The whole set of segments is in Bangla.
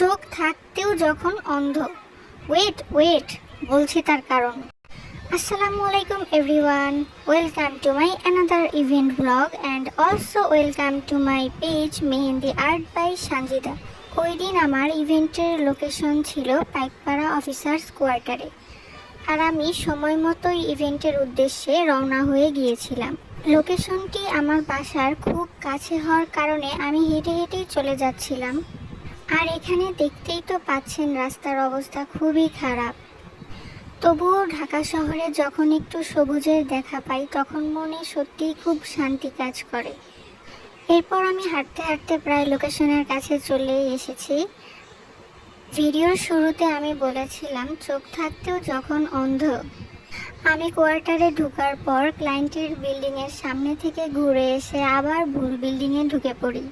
চোখ থাকতেও যখন অন্ধ। ওয়েট ওয়েট, বলছি তার কারণ। আসসালামু আলাইকুম everyone, welcome to my another event blog and also welcome to my page mehndi art by Sanjida. ওই দিন আমার ইভেন্টের লোকেশন ছিল পাইকপাড়া অফিসার্স কোয়ার্টারে, আর আমি সময় মতোই ইভেন্টের উদ্দেশ্যে রওনা হয়ে গিয়েছিলাম। লোকেশনটি আমার বাসার খুব কাছে হওয়ার কারণে আমি হেঁটে হেঁটেই চলে যাচ্ছিলাম। আর এখানে দেখতেই তো পাচ্ছেন রাস্তার অবস্থা খুবই খারাপ। তবুও ঢাকা শহরে যখন একটু সবুজের দেখা পাই তখন মনে সত্যিই খুব শান্তি কাজ করে। এরপর আমি হাঁটতে হাঁটতে প্রায় লোকেশনের কাছে চলে এসেছি। ভিডিওর শুরুতে আমি বলেছিলাম চোখ থাকতেও যখন অন্ধ। আমি কোয়ার্টারে ঢোকার পর ক্লায়েন্টের বিল্ডিংয়ের সামনে থেকে ঘুরে এসে আবার ভুল বিল্ডিংয়ে ঢুকে পড়ি।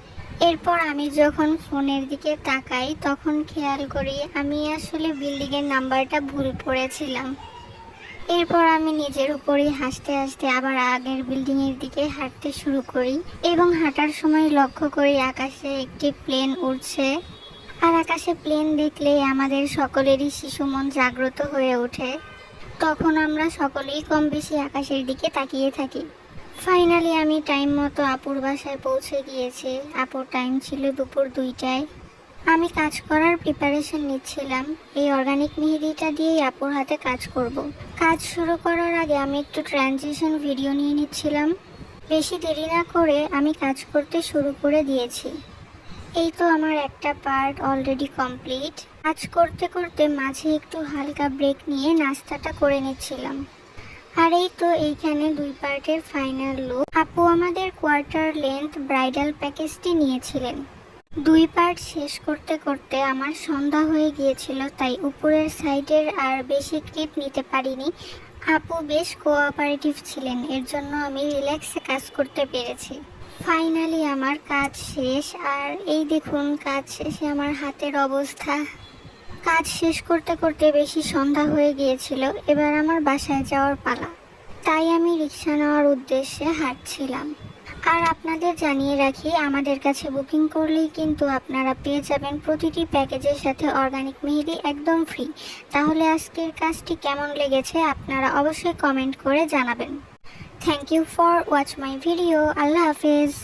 এরপর আমি যখন ফোনের দিকে তাকাই তখন খেয়াল করি আমি আসলে বিল্ডিংয়ের নাম্বারটা ভুল পড়েছিলাম। এরপর আমি নিজের উপরই হাসতে হাসতে আবার আগের বিল্ডিংয়ের দিকে হাঁটতে শুরু করি এবং হাঁটার সময় লক্ষ্য করি আকাশে একটি প্লেন উড়ছে। আর আকাশে প্লেন দেখলেই আমাদের সকলেরই শিশু মন জাগ্রত হয়ে ওঠে। তখন আমরা সকলেই কম বেশি আকাশের দিকে তাকিয়ে থাকি। ফাইনালি আমি টাইম মতো আপুর বাসায় পৌঁছে গিয়েছি। আপুর টাইম ছিল দুপুর 2টায়। আমি কাজ করার প্রিপারেশন নিচ্ছিলাম। এই অর্গানিক মেহেদিটা দিয়েই আপুর হাতে কাজ করব। কাজ শুরু করার আগে আমি একটু ট্রানজিশন ভিডিও নিয়ে নিচ্ছিলাম। বেশি দেরি না করে আমি কাজ করতে শুরু করে দিয়েছি। এই তো আমার একটা পার্ট অলরেডি কমপ্লিট। কাজ করতে করতে মাঝে একটু হালকা ব্রেক নিয়ে নাস্তাটা করে নিচ্ছিলাম। আর এই তো এইখানে 2 পার্টের ফাইনাল লুক। আপু আমাদের কোয়ার্টার লেন্থ ব্রাইডাল প্যাকেজটি নিয়েছিলেন। 2 পার্ট শেষ করতে করতে আমার সন্ধ্যা হয়ে গিয়েছিল, তাই উপরের সাইডের আর বেশি ক্লিপ নিতে পারিনি। আপু বেশ কোঅপারেটিভ ছিলেন, এর জন্য আমি রিল্যাক্সে কাজ করতে পেরেছি। ফাইনালি আমার কাজ শেষ। আর এই দেখুন কাজ শেষে আমার হাতের অবস্থা। কাজ শেষ করতে করতে বেশি সন্ধ্যা হয়ে গিয়েছিল। এবার আমার বাসায় যাওয়ার পালা, তাই আমি রিক্সা নেওয়ার উদ্দেশ্যে হাঁটছিলাম। আর আপনাদের জানিয়ে রাখি, আমাদের কাছে বুকিং করলেই কিন্তু আপনারা পেয়ে যাবেন প্রতিটি প্যাকেজের সাথে অর্গানিক মেহেদি একদম ফ্রি। তাহলে আজকের কাজটি কেমন লেগেছে আপনারা অবশ্যই কমেন্ট করে জানাবেন। Thank you for watch my video. আল্লাহ হাফেজ।